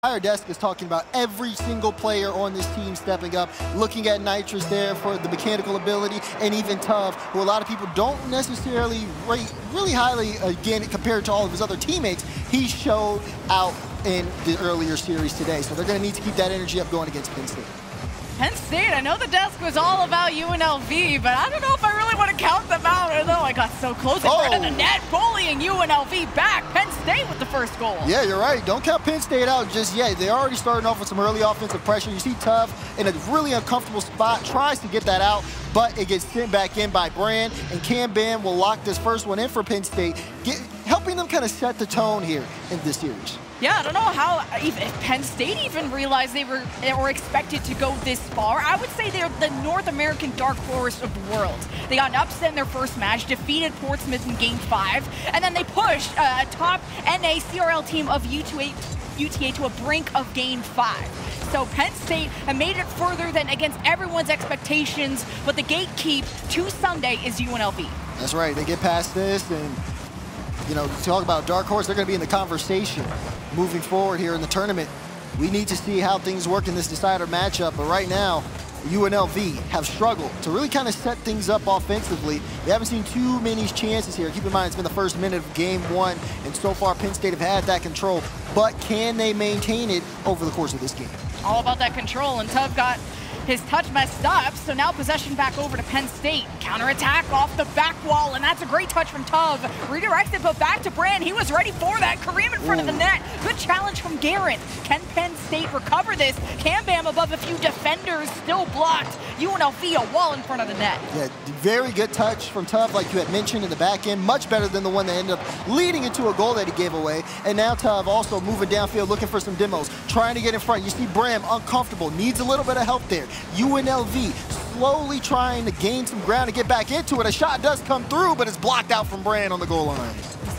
Our desk is talking about every single player on this team stepping up, looking at Nitrous there for the mechanical ability, and even Tuv, who a lot of people don't necessarily rate really highly, again, compared to all of his other teammates. He showed out in the earlier series today, so they're going to need to keep that energy up going against Penn State. Penn State, I know the desk was all about UNLV, but I don't know if I really want to count them out. I know I got so close in front of the net, bullying UNLV back. Penn State with the first goal. Yeah, you're right. Don't count Penn State out just yet. They're already starting off with some early offensive pressure. You see Tuv in a really uncomfortable spot, tries to get that out, but it gets sent back in by Brand, and Cam Bam will lock this first one in for Penn State, helping them kind of set the tone here in this series. Yeah, I don't know how if Penn State even realized they were expected to go this far. I would say they're the North American dark horse of the world. They got an upset in their first match, defeated Portsmouth in Game 5, and then they pushed a top NA CRL team of UTA to a brink of Game 5. So Penn State have made it further than against everyone's expectations, but the gatekeep to Sunday is UNLV. That's right, they get past this, and you know, talk about dark horse, they're going to be in the conversation moving forward here in the tournament. We need to see how things work in this decider matchup, but right now, UNLV have struggled to really kind of set things up offensively. They haven't seen too many chances here. Keep in mind, it's been the first minute of Game 1, and so far Penn State have had that control, but can they maintain it over the course of this game? All about that control, and Tuv got his touch messed up, so now possession back over to Penn State. Counterattack off the back wall, and that's a great touch from Tuv. Redirected, but back to Brand. He was ready for that. Kareem in front of the net. Good challenge from Garrett. Can Penn State recover this? Cam Bam above a few defenders, still blocked. UNLV a wall in front of the net. Yeah, very good touch from Tuv, like you had mentioned in the back end. Much better than the one that ended up leading into a goal that he gave away. And now Tuv also moving downfield, looking for some demos, trying to get in front. You see Bram uncomfortable, needs a little bit of help there. UNLV slowly trying to gain some ground to get back into it. A shot does come through, but it's blocked out from Brand on the goal line.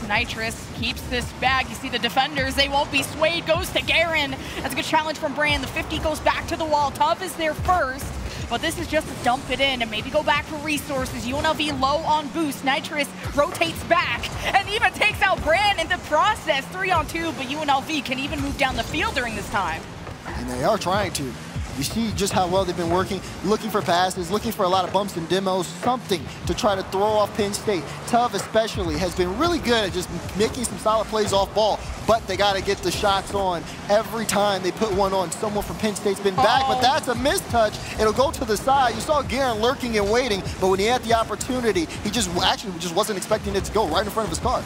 Nitrous keeps this bag. You see the defenders, they won't be swayed. Goes to Garen. That's a good challenge from Brand. The 50 goes back to the wall. Tuv is there first, but this is just to dump it in and maybe go back for resources. UNLV low on boost. Nitrous rotates back and even takes out Brand in the process. 3-on-2, but UNLV can even move down the field during this time. And they are trying to. You see just how well they've been working, looking for passes, looking for a lot of bumps and demos, something to try to throw off Penn State. Tuv especially has been really good at just making some solid plays off ball, but they got to get the shots on every time they put one on. Someone from Penn State's been back, but that's a missed touch. It'll go to the side. You saw Garen lurking and waiting, but when he had the opportunity, he just wasn't expecting it to go right in front of his car.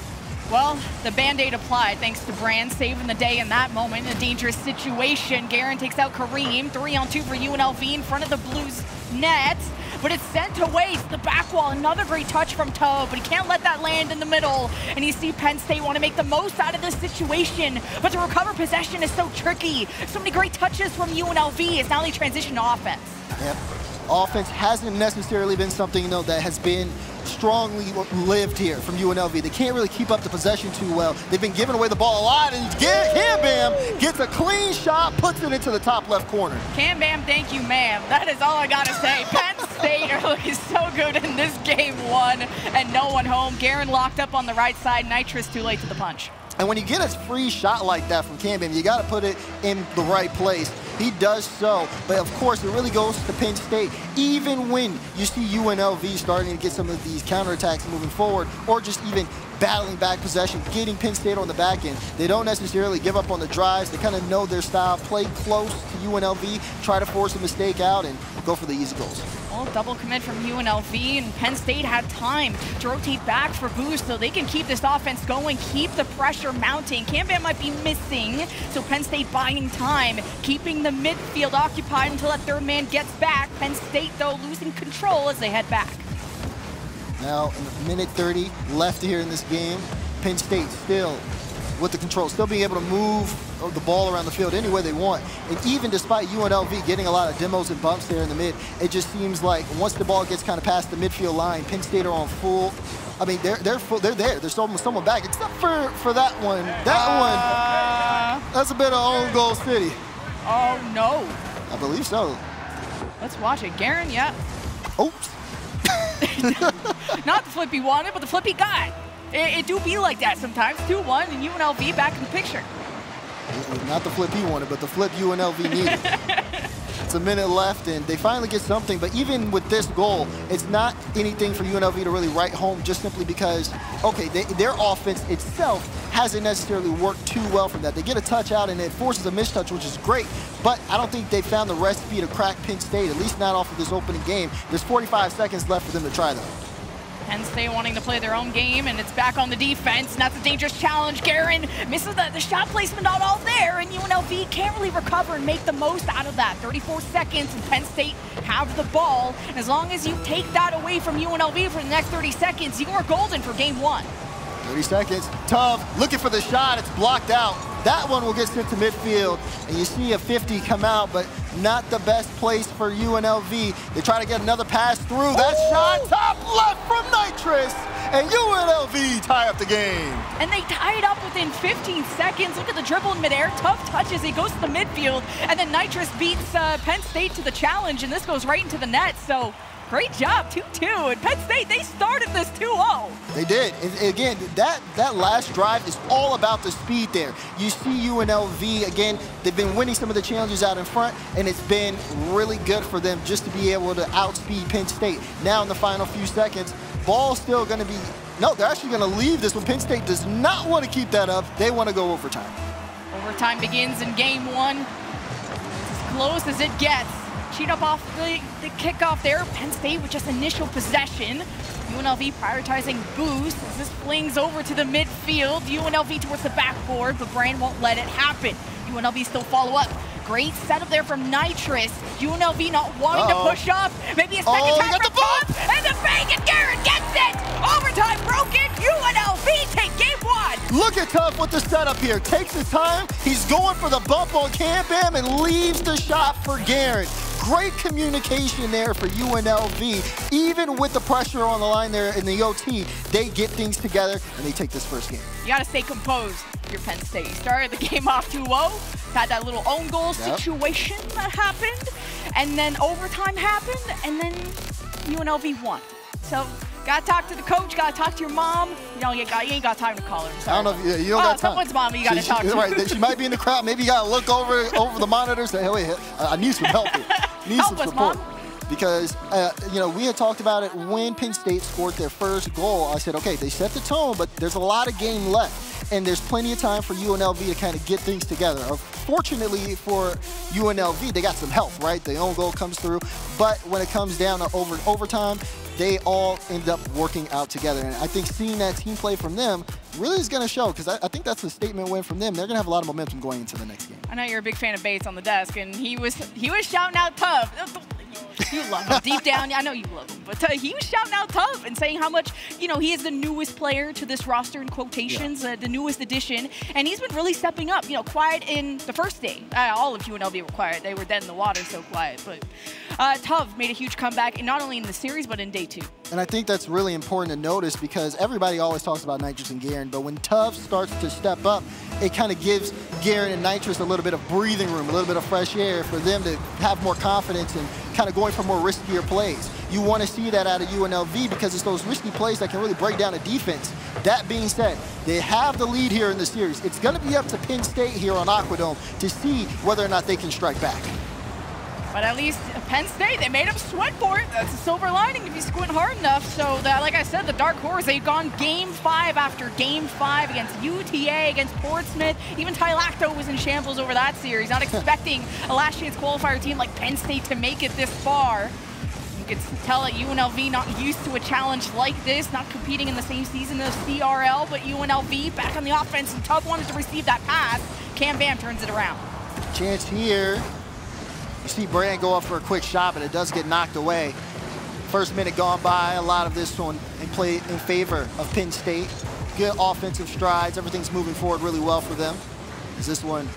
Well, the Band-Aid applied thanks to Brand saving the day in that moment in a dangerous situation. Garen takes out Kareem, 3-on-2 for UNLV in front of the Blues net, but it's sent away to the back wall. Another great touch from Tuv, but he can't let that land in the middle. And you see Penn State want to make the most out of this situation, but to recover possession is so tricky. So many great touches from UNLV as now they transition to offense. Yep. Offense hasn't necessarily been something, though, that has been strongly lived here from UNLV. They can't really keep up the possession too well. They've been giving away the ball a lot, and Cam Bam gets a clean shot, puts it into the top left corner. Cam Bam, thank you, ma'am. That is all I gotta say. Penn State are looking so good in this Game 1, and no one home. Garen locked up on the right side. Nitrous too late to the punch. And when you get a free shot like that from Cam Bam, you got to put it in the right place. He does so, but of course it really goes to Penn State. Even when you see UNLV starting to get some of these counterattacks moving forward, or just even battling back possession, getting Penn State on the back end, they don't necessarily give up on the drives. They kind of know their style, play close to UNLV, try to force a mistake out, and go for the easy goals. Well, double commit from UNLV, and Penn State had time to rotate back for boost so they can keep this offense going, keep the pressure mounting. Cam Bam might be missing, so Penn State buying time, keeping the midfield occupied until that third man gets back. Penn State, though, losing control as they head back. Now, in minute 30 left here in this game, Penn State still with the control, still being able to move the ball around the field any way they want. And even despite UNLV getting a lot of demos and bumps there in the mid, it just seems like once the ball gets kind of past the midfield line, Penn State are on full. I mean, they're there. There's someone back, except for that one. That one, that's a bit of own goal city. Oh, no. I believe so. Let's watch it. Garen, yeah. Oops. Not the flip he wanted, but the flip he got. It do be like that sometimes. 2-1 and UNLV back in the picture. Not the flip he wanted, but the flip UNLV needed. It's a minute left, and they finally get something. But even with this goal, it's not anything for UNLV to really write home, just simply because, okay, their offense itself hasn't necessarily worked too well from that. They get a touch out, and it forces a mistouch, which is great. But I don't think they found the recipe to crack Penn State, at least not off of this opening game. There's 45 seconds left for them to try, though. Penn State wanting to play their own game, and it's back on the defense, and that's a dangerous challenge. Guerin misses the shot placement, not all there, and UNLV can't really recover and make the most out of that. 34 seconds, and Penn State have the ball, and as long as you take that away from UNLV for the next 30 seconds, you are golden for game one. 30 seconds, Tough looking for the shot, it's blocked out. That one will get sent to midfield, and you see a 50 come out, but not the best place for UNLV. They try to get another pass through. That shot, top left from Nitrous, and UNLV tie up the game. And they tie it up within 15 seconds. Look at the dribble in midair. Tough touches, he goes to the midfield, and then Nitrous beats Penn State to the challenge, and this goes right into the net. So great job, 2-2. And Penn State, they started this 2-0. They did. And again, that last drive is all about the speed there. You see UNLV, again, they've been winning some of the challenges out in front, and it's been really good for them just to be able to outspeed Penn State. Now in the final few seconds, ball's still going to be, no, they're actually going to leave this one. Penn State does not want to keep that up. They want to go overtime. Overtime begins in game one. It's as close as it gets. Cheat up off the kickoff there. Penn State with just initial possession. UNLV prioritizing boost as this flings over to the midfield. UNLV towards the backboard, but Brand won't let it happen. UNLV still follow up. Great setup there from Nitrous. UNLV not wanting to push up. Maybe a second time for Tough, and the bank, and Garrett gets it! Overtime broken. UNLV take game one. Look at Tough with the setup here. Takes his time. He's going for the bump on Cam Bam and leaves the shot for Garrett. Great communication there for UNLV. Even with the pressure on the line there in the OT, they get things together and they take this first game. You got to stay composed. Your Penn State. You started the game off 2-0, had that little own goal situation that happened, and then overtime happened, and then UNLV won. So, gotta talk to the coach, gotta talk to your mom. You know, you ain't got time to call her. I don't know if you don't got time. Someone's mom you gotta talk to. Right, she might be in the crowd. Maybe you gotta look over the monitor and say, hey, wait, I need some help here. Need some support. Mom. Because, you know, we had talked about it when Penn State scored their first goal. I said, okay, they set the tone, but there's a lot of game left. And there's plenty of time for UNLV to kind of get things together. Fortunately for UNLV, they got some help, right? The own goal comes through. But when it comes down to overtime, they all end up working out together. And I think seeing that team play from them really is going to show, because I think that's a statement win from them. They're going to have a lot of momentum going into the next game. I know you're a big fan of Bates on the desk, and he was shouting out Tough. You love him deep down. I know you love him, but he was shouting out Tough and saying how much, you know, he is the newest player to this roster in quotations, the newest addition, and he's been really stepping up. You know, quiet in the first day. All of UNLV were quiet. They were dead in the water, so quiet. But Tough made a huge comeback, and not only in the series, but in day two. And I think that's really important to notice, because everybody always talks about Nitrous and Guerin, but when Tough starts to step up, it kind of gives Guerin and Nitrous a little bit of breathing room, a little bit of fresh air for them to have more confidence and kind of going for more riskier plays. You want to see that out of UNLV, because it's those risky plays that can really break down a defense. That being said, they have the lead here in the series. It's going to be up to Penn State here on Aquadome to see whether or not they can strike back. But at least Penn State, they made them sweat for it. That's a silver lining if you squint hard enough. So that, like I said, the dark horse, they've gone game 5 after game 5 against UTA, against Portsmouth. Even Tylacto was in shambles over that series, not expecting a last chance qualifier team like Penn State to make it this far. You could tell that UNLV not used to a challenge like this, not competing in the same season as CRL, but UNLV back on the offense, and Tubb wanted to receive that pass. Cam Bam turns it around. Chance here. You see Brand go up for a quick shot, but it does get knocked away. First minute gone by, a lot of this one in play in favor of Penn State. Good offensive strides, everything's moving forward really well for them. As this one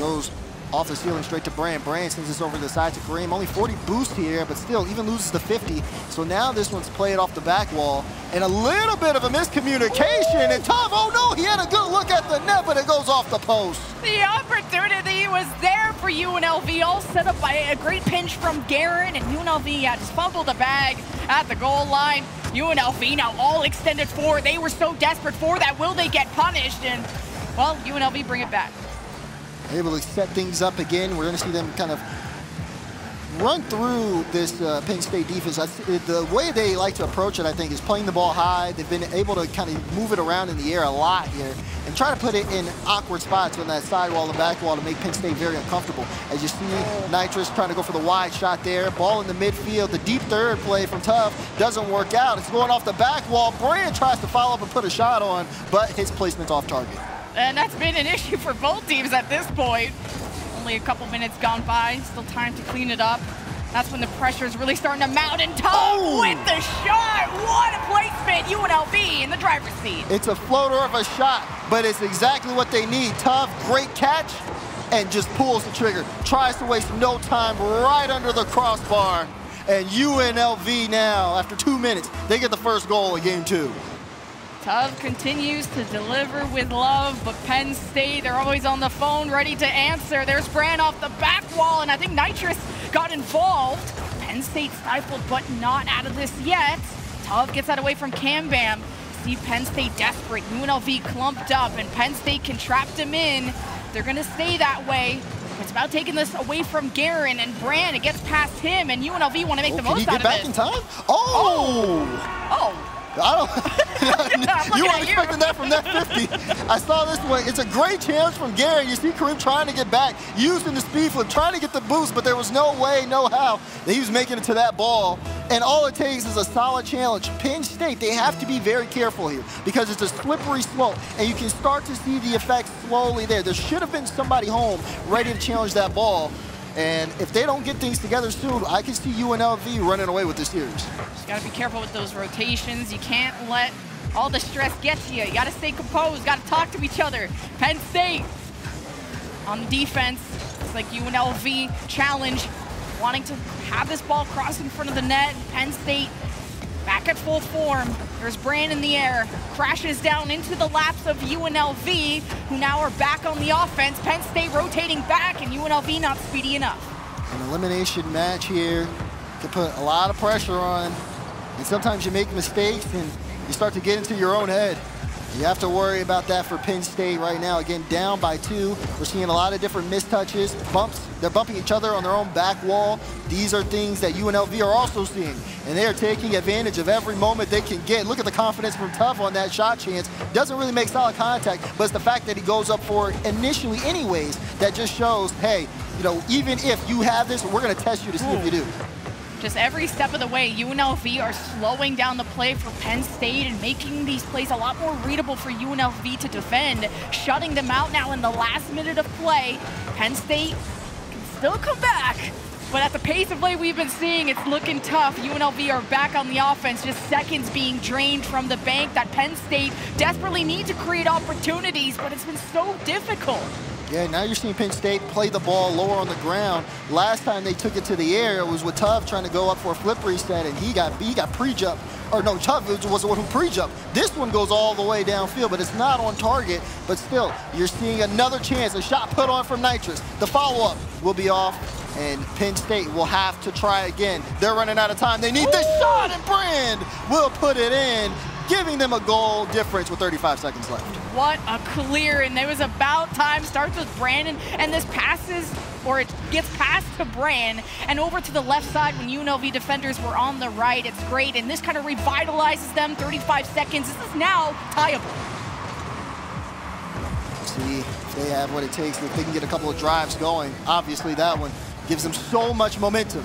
goes off the ceiling straight to Brand. Brand sends this over to the side to Kareem. Only 40 boost here, but still even loses the 50. So now this one's played off the back wall. And a little bit of a miscommunication. And Tom, oh no, he had a good look at the net, but it goes off the post. The opportunity was there for UNLV, all set up by a great pinch from Guerin. And UNLV just fumbled the bag at the goal line. UNLV now all extended forward. They were so desperate for that. Will they get punished? And, well, UNLV bring it back. able to set things up again. We're going to see them kind of run through this Penn State defense. The way they like to approach it, I think, is playing the ball high. They've been able to kind of move it around in the air a lot here and try to put it in awkward spots on that sidewall and back wall to make Penn State very uncomfortable. As you see, Nitrous trying to go for the wide shot there. Ball in the midfield. The deep third play from Tough doesn't work out. It's going off the back wall. Brand tries to follow up and put a shot on, but his placement's off target. And that's been an issue for both teams at this point. Only a couple minutes gone by, still time to clean it up. That's when the pressure is really starting to mount, and Tough with the shot. What a placement, UNLV in the driver's seat. It's a floater of a shot, but it's exactly what they need. Tough, great catch, and just pulls the trigger. Tries to waste no time right under the crossbar. And UNLV now, after 2 minutes, they get the first goal of game 2. Tough continues to deliver with love, but Penn State, they're always on the phone, ready to answer. There's Brand off the back wall, and I think Nitrous got involved. Penn State stifled, but not out of this yet. Tough gets that away from Cam Bam. See Penn State desperate. UNLV clumped up, and Penn State can trap them in. They're going to stay that way. It's about taking this away from Guerin, and Brand, it gets past him, and UNLV want to make the most out of it. Can he get back in time? Oh! You weren't expecting that from that 50. I saw this one. It's a great challenge from Guerin. You see Kareem trying to get back, using the speed flip, trying to get the boost, but there was no way, no how that he was making it to that ball. And all it takes is a solid challenge. Penn State, they have to be very careful here because it's a slippery slope, and you can start to see the effects slowly there. There should have been somebody home ready to challenge that ball. And if they don't get things together soon, I can see UNLV running away with this series. Just got to be careful with those rotations. You can't let all the stress get to you. You got to stay composed, got to talk to each other. Penn State on the defense. It's like UNLV challenge, wanting to have this ball cross in front of the net. Penn State back at full form. There's Brand in the air, crashes down into the laps of UNLV, who now are back on the offense. Penn State rotating back, and UNLV not speedy enough. An elimination match here can put a lot of pressure on, and sometimes you make mistakes and you start to get into your own head. You have to worry about that for Penn State right now. Again, down by 2. We're seeing a lot of different mistouches, bumps. They're bumping each other on their own back wall. These are things that UNLV are also seeing, and they are taking advantage of every moment they can get. Look at the confidence from Tough on that shot chance. Doesn't really make solid contact, but it's the fact that he goes up for it initially anyways that just shows, hey, you know, even if you have this, we're going to test you to see if you do. Just every step of the way, UNLV are slowing down the play for Penn State and making these plays a lot more readable for UNLV to defend, shutting them out now in the last minute of play. Penn State can still come back, but at the pace of play we've been seeing, it's looking tough. UNLV are back on the offense, just seconds being drained from the bank that Penn State desperately need to create opportunities, but it's been so difficult. Yeah, now you're seeing Penn State play the ball lower on the ground. Last time they took it to the air, it was with Tough trying to go up for a flip reset, and he got pre-jumped. Or no, Tough was the one who pre-jumped. This one goes all the way downfield, but it's not on target. But still, you're seeing another chance, a shot put on from Nitrous. The follow-up will be off, and Penn State will have to try again. They're running out of time. They need this shot, and Brand will put it in, giving them a goal difference with 35 seconds left. What a clear, and it was about time. Starts with Brandon, and this passes, or it gets passed to Brand, and over to the left side when UNLV defenders were on the right. It's great, and this kind of revitalizes them. 35 seconds. This is now tieable. See if they have what it takes, if they can get a couple of drives going. Obviously, that one gives them so much momentum.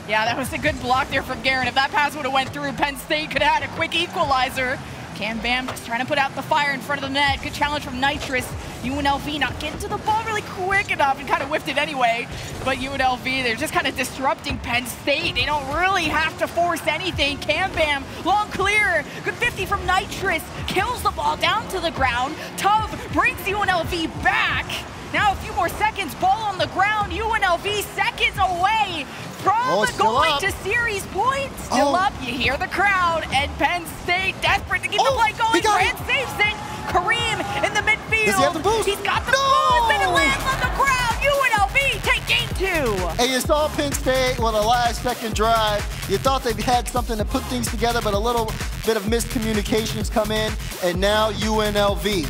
Yeah, that was a good block there from Guerin. If that pass would have went through, Penn State could have had a quick equalizer. Cam Bam just trying to put out the fire in front of the net. Good challenge from Nitrous. UNLV not getting to the ball really quick enough and kind of whiffed it anyway. But UNLV, they're just kind of disrupting Penn State. They don't really have to force anything. Cam Bam, long clear. Good 50 from Nitrous. Kills the ball down to the ground. Tub brings UNLV back. Now a few more seconds, ball on the ground. UNLV seconds away from going to series points. Still up, you hear the crowd, and Penn State desperate to keep the play going. Brand saves it. Kareem in the midfield. Does he have the boost? He's got the boost, and it lands on the ground. UNLV take game 2. And you saw Penn State with a last-second drive. You thought they had something to put things together, but a little bit of miscommunications come in, and now UNLV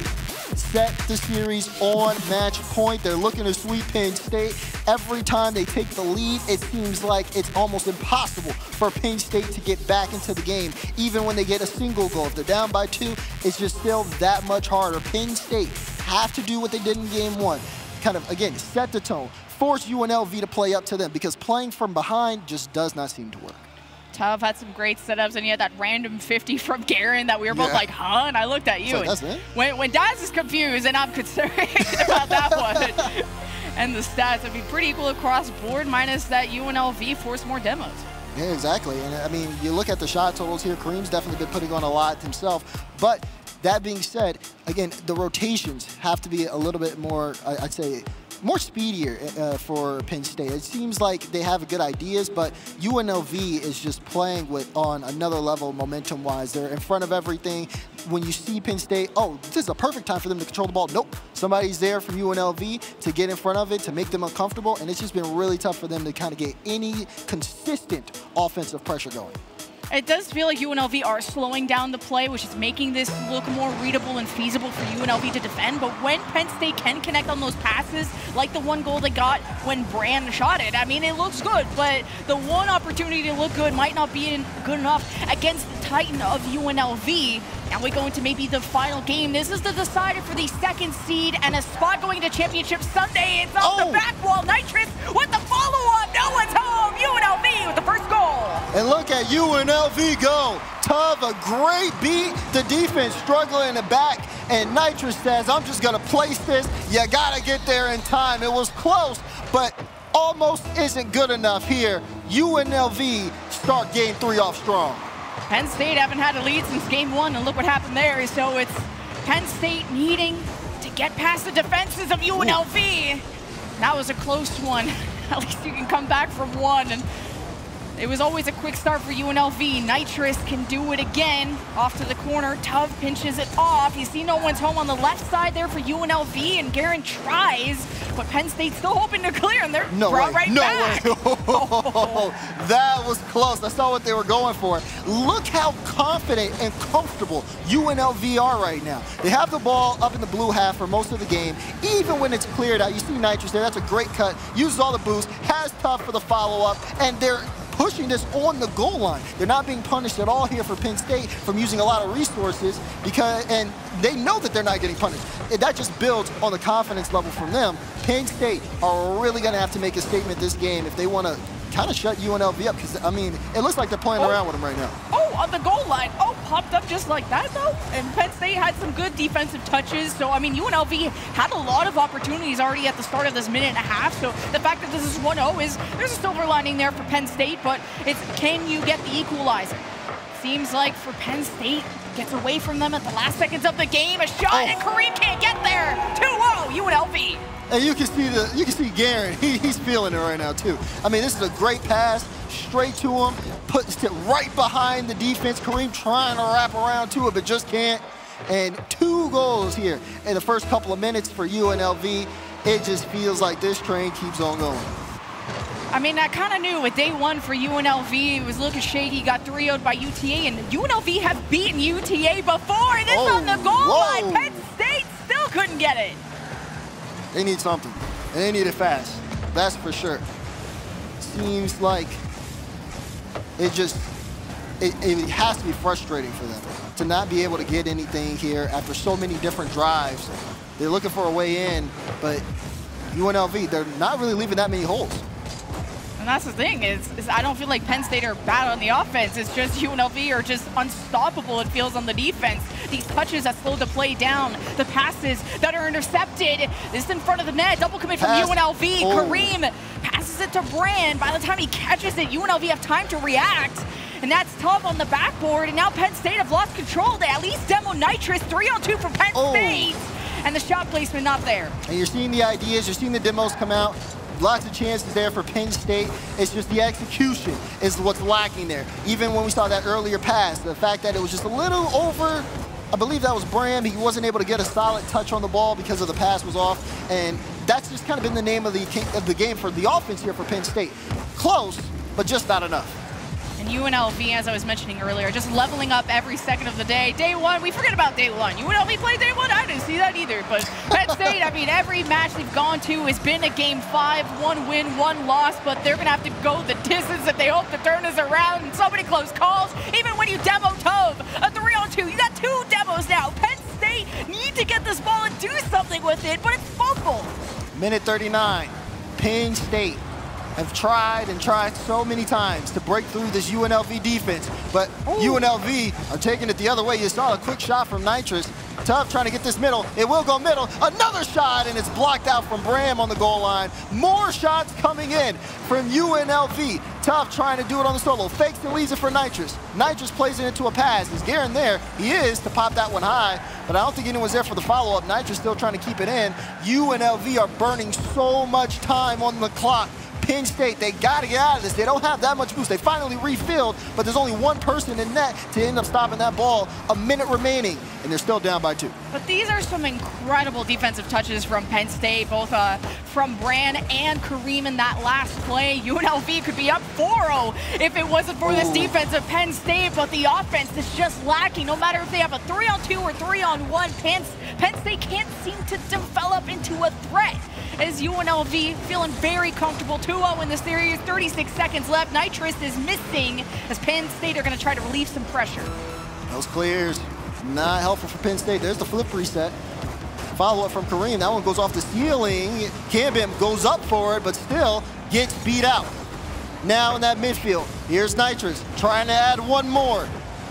set the series on match point. They're looking to sweep Penn State. Every time they take the lead, it seems like it's almost impossible for Penn State to get back into the game. Even when they get a single goal, if they're down by 2, it's just still that much harder. Penn State have to do what they did in game 1. Kind of, again, set the tone. Force UNLV to play up to them, because playing from behind just does not seem to work. Tuv had some great setups, and he had that random 50 from Garen that we were both like, huh? And I looked at you. So that's it? When Daz is confused, and I'm concerned about that one. And the stats would be pretty equal across board, minus that UNLV forced more demos. Yeah, exactly. And I mean, you look at the shot totals here, Kareem's definitely been putting on a lot himself. But that being said, again, the rotations have to be a little bit more, I'd say, more speedier for Penn State. It seems like they have good ideas, but UNLV is just playing on another level momentum-wise. They're in front of everything. When you see Penn State, oh, this is a perfect time for them to control the ball. Nope, somebody's there from UNLV to get in front of it, to make them uncomfortable, and it's just been really tough for them to kind of get any consistent offensive pressure going. It does feel like UNLV are slowing down the play, which is making this look more readable and feasible for UNLV to defend. But when Penn State can connect on those passes, like the one goal they got when Brand shot it, I mean, it looks good, but the one opportunity to look good might not be good enough against the Titan of UNLV. Now we go into maybe the final game. This is the decider for the 2nd seed and a spot going to Championship Sunday. It's off the back wall. Nitrous with the follow-up. No one's home. UNLV with the first goal. And look at UNLV go. Tuv, a great beat. The defense struggling in the back. And Nitrous says, I'm just going to place this. You got to get there in time. It was close, but almost isn't good enough here. UNLV start game 3 off strong. Penn State haven't had a lead since game 1, and look what happened there. So it's Penn State needing to get past the defenses of UNLV. Ooh. That was a close one. At least you can come back from 1. And it was always a quick start for UNLV. Nitrous can do it again. Off to the corner, Tuv pinches it off. You see no one's home on the left side there for UNLV, and Garen tries, but Penn State's still hoping to clear, and they're brought right back. No way. That was close. That's not what they were going for. Look how confident and comfortable UNLV are right now. They have the ball up in the blue half for most of the game. Even when it's cleared out, you see Nitrous there. That's a great cut. Uses all the boost. Has Tuv for the follow-up, and they're pushing this on the goal line. They're not being punished at all here for Penn State from using a lot of resources, and they know that they're not getting punished. That just builds on the confidence level from them. Penn State are really going to have to make a statement this game if they want to kind of shut UNLV up, because, I mean, it looks like they're playing around with them right now. Oh, on the goal line. Oh, popped up just like that, though. And Penn State had some good defensive touches. So, I mean, UNLV had a lot of opportunities already at the start of this minute and a half. So the fact that this is 1-0 is, there's a silver lining there for Penn State, but it's, can you get the equalizer? Seems like for Penn State, gets away from them at the last seconds of the game. A shot, and Kareem can't get there. 2-0, UNLV. And you can see Garen. He's feeling it right now too. I mean, this is a great pass straight to him, puts it right behind the defense. Kareem trying to wrap around to it, but just can't. And 2 goals here in the first couple of minutes for UNLV. It just feels like this train keeps on going. I mean, I kind of knew with day 1 for UNLV, it was looking shady, got 3-0'd by UTA, and UNLV have beaten UTA before. This on the goal line. Penn State still couldn't get it. They need something, and they need it fast. That's for sure. Seems like it has to be frustrating for them to not be able to get anything here after so many different drives. They're looking for a way in, but UNLV, they're not really leaving that many holes. And that's the thing, is I don't feel like Penn State are bad on the offense. It's just UNLV are just unstoppable, it feels, on the defense. These touches that slow the play down, the passes that are intercepted. This is in front of the net, double commit from UNLV. Kareem passes it to Brand. By the time he catches it, UNLV have time to react. And that's tough on the backboard, and now Penn State have lost control. They at least demo Nitrous, 3-on-2 for Penn State. And the shot placement not there. And you're seeing the ideas, you're seeing the demos come out. Lots of chances there for Penn State. It's just the execution is what's lacking there. Even when we saw that earlier pass, the fact that it was just a little over, I believe that was Bram. He wasn't able to get a solid touch on the ball because of the pass was off. And that's just kind of been the name of the game for the offense here for Penn State. Close, but just not enough. And UNLV, as I was mentioning earlier, just leveling up every second of the day. Day one, we forget about day one. UNLV played day one? I didn't see that either. But Penn State, I mean, every match they've gone to has been a game 5, 1 win, 1 loss, but they're going to have to go the distance if they hope to turn this around. And so many close calls. Even when you demo Tove, a 3-on-2, you got 2 demos now. Penn State need to get this ball and do something with it, but it's fumbled. Minute 39, Penn State have tried and tried so many times to break through this UNLV defense, but UNLV are taking it the other way. You saw a quick shot from Nitrous. Tough trying to get this middle. It will go middle. Another shot, and it's blocked out from Bram on the goal line. More shots coming in from UNLV. Tough trying to do it on the solo. Fakes and leaves it for Nitrous. Nitrous plays it into a pass. Is Garen there? He is to pop that one high, but I don't think anyone's there for the follow-up. Nitrous still trying to keep it in. UNLV are burning so much time on the clock. Penn State, they got to get out of this. They don't have that much boost. They finally refilled, but there's only one person in net to end up stopping that ball. A minute remaining, and they're still down by 2. But these are some incredible defensive touches from Penn State, both from Bran and Kareem in that last play. UNLV could be up 4-0 if it wasn't for this defense of Penn State, but the offense is just lacking. No matter if they have a 3-on-2 or 3-on-1, Penn State can't seem to develop into a threat. As UNLV feeling very comfortable, 2-0 in the series, 36 seconds left. Nitrous is missing as Penn State are going to try to relieve some pressure. Those clears, not helpful for Penn State. There's the flip reset. Follow-up from Kareem. That one goes off the ceiling. Gambim goes up for it, but still gets beat out. Now in that midfield, here's Nitrous trying to add one more.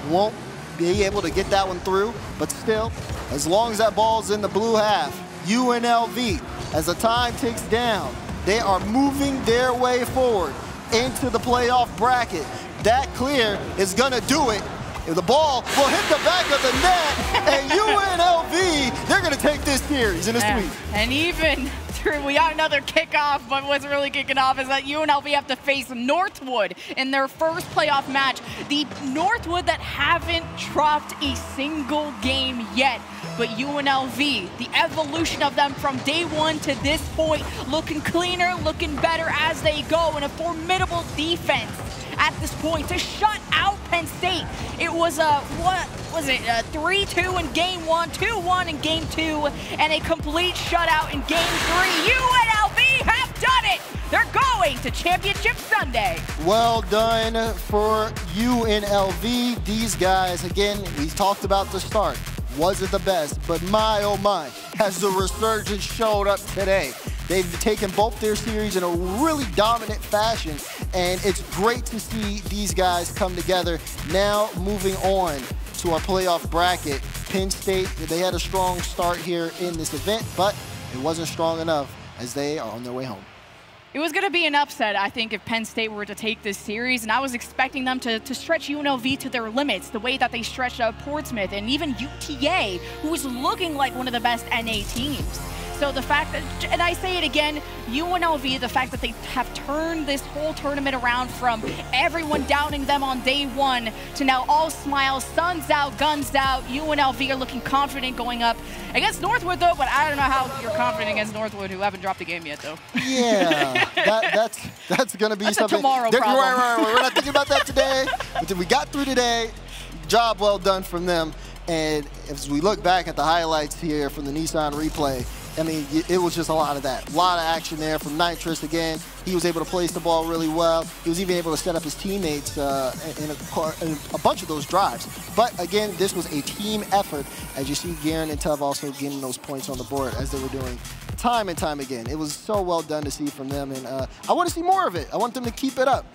Won't be able to get that one through, but still, as long as that ball's in the blue half, UNLV, as the time ticks down, they are moving their way forward into the playoff bracket. That clear is going to do it. If the ball will hit the back of the net, and UNLV, they're going to take this series in a sweep. And even through, we got another kickoff, but what's really kicking off is that UNLV have to face Northwood in their first playoff match. The Northwood that haven't dropped a single game yet. But UNLV, the evolution of them from day one to this point, looking cleaner, looking better as they go, and a formidable defense at this point to shut out Penn State. It was a, what was it, a 3-2 in game 1, 2-1 in game 2, and a complete shutout in game 3. UNLV have done it! They're going to Championship Sunday. Well done for UNLV. These guys, again, we talked about the start. Wasn't the best, but my, oh my, has the resurgence showed up today. They've taken both their series in a really dominant fashion, and it's great to see these guys come together. Now moving on to our playoff bracket. Penn State, they had a strong start here in this event, but it wasn't strong enough as they are on their way home. It was going to be an upset, I think, if Penn State were to take this series, and I was expecting them to stretch UNLV to their limits, the way that they stretched Portsmouth and even UTA, who was looking like one of the best NA teams. So the fact that, and I say it again, UNLV, the fact that they have turned this whole tournament around from everyone doubting them on day one to now all smiles, suns out, guns out. UNLV are looking confident going up against Northwood, though, but I don't know how you're confident against Northwood, who haven't dropped a game yet, though. Yeah, that's going to be that's something. A tomorrow problem. Right. We're not thinking about that today, but we got through today. Job well done from them. And as we look back at the highlights here from the Nissan replay, I mean, it was just a lot of that. A lot of action there from Nitrous again. He was able to place the ball really well. He was even able to set up his teammates in a bunch of those drives. But again, this was a team effort, as you see Garen and Tove also getting those points on the board as they were doing time and time again. It was so well done to see from them, and I want to see more of it. I want them to keep it up.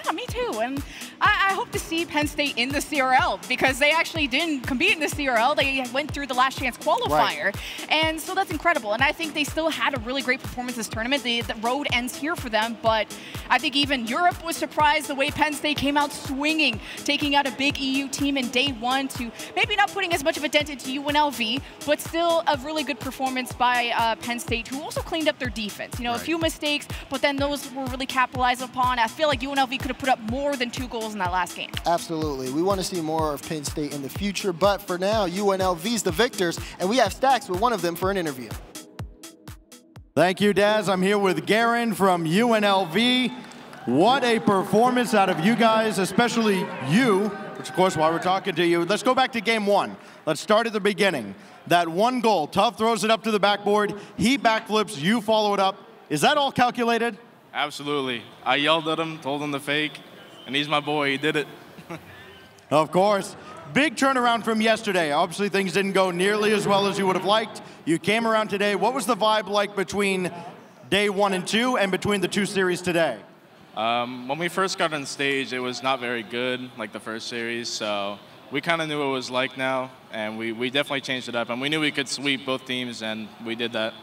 Yeah, me too. And I hope to see Penn State in the CRL, because they actually didn't compete in the CRL. They went through the last chance qualifier. Right. And so that's incredible. And I think they still had a really great performance this tournament. The road ends here for them. But I think even Europe was surprised the way Penn State came out swinging, taking out a big EU team in day one to maybe not putting as much of a dent into UNLV, but still a really good performance by Penn State, who also cleaned up their defense. You know, right. A few mistakes, but then those were really capitalized upon. I feel like UNLV could have put up more than 2 goals in that last game. Absolutely. We want to see more of Penn State in the future, but for now, UNLV's the victors, and we have Stacks with one of them for an interview. Thank you, Daz. I'm here with Garen from UNLV. What a performance out of you guys, especially you, which of course why we're talking to you. Let's go back to game one. Let's start at the beginning. That one goal, Tough throws it up to the backboard, he backflips, you follow it up. Is that all calculated? Absolutely. I yelled at him, told him to fake, and he's my boy, he did it. Of course. Big turnaround from yesterday. Obviously things didn't go nearly as well as you would have liked. You came around today. What was the vibe like between day 1 and 2 and between the 2 series today? When we first got on stage, it was not very good, like the first series, so we kind of knew what it was like now, and we definitely changed it up, and we knew we could sweep both teams, and we did that.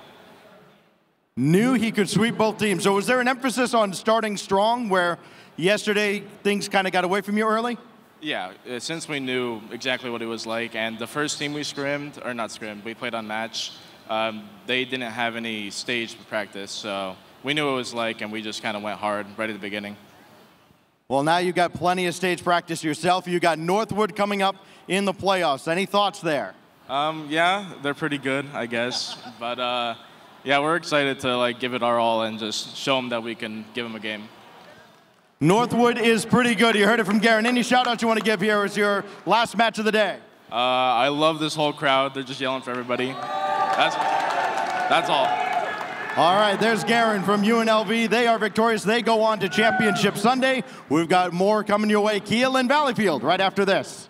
Knew he could sweep both teams. So was there an emphasis on starting strong, where yesterday things kind of got away from you early? Yeah, since we knew exactly what it was like, and the first team we scrimmed, or not scrimmed, we played on match, they didn't have any stage practice, so we knew what it was like, and we just kind of went hard right at the beginning. Well, now you got plenty of stage practice yourself. You got Northwood coming up in the playoffs. Any thoughts there? Yeah, they're pretty good, I guess. But yeah, we're excited to give it our all and just show them that we can give them a game. Northwood is pretty good. You heard it from Garen. Any shout-outs you want to give here as your last match of the day? I love this whole crowd. They're just yelling for everybody. That's all. All right, there's Garen from UNLV. They are victorious. They go on to Championship Sunday. We've got more coming your way. Kiel and Valleyfield right after this.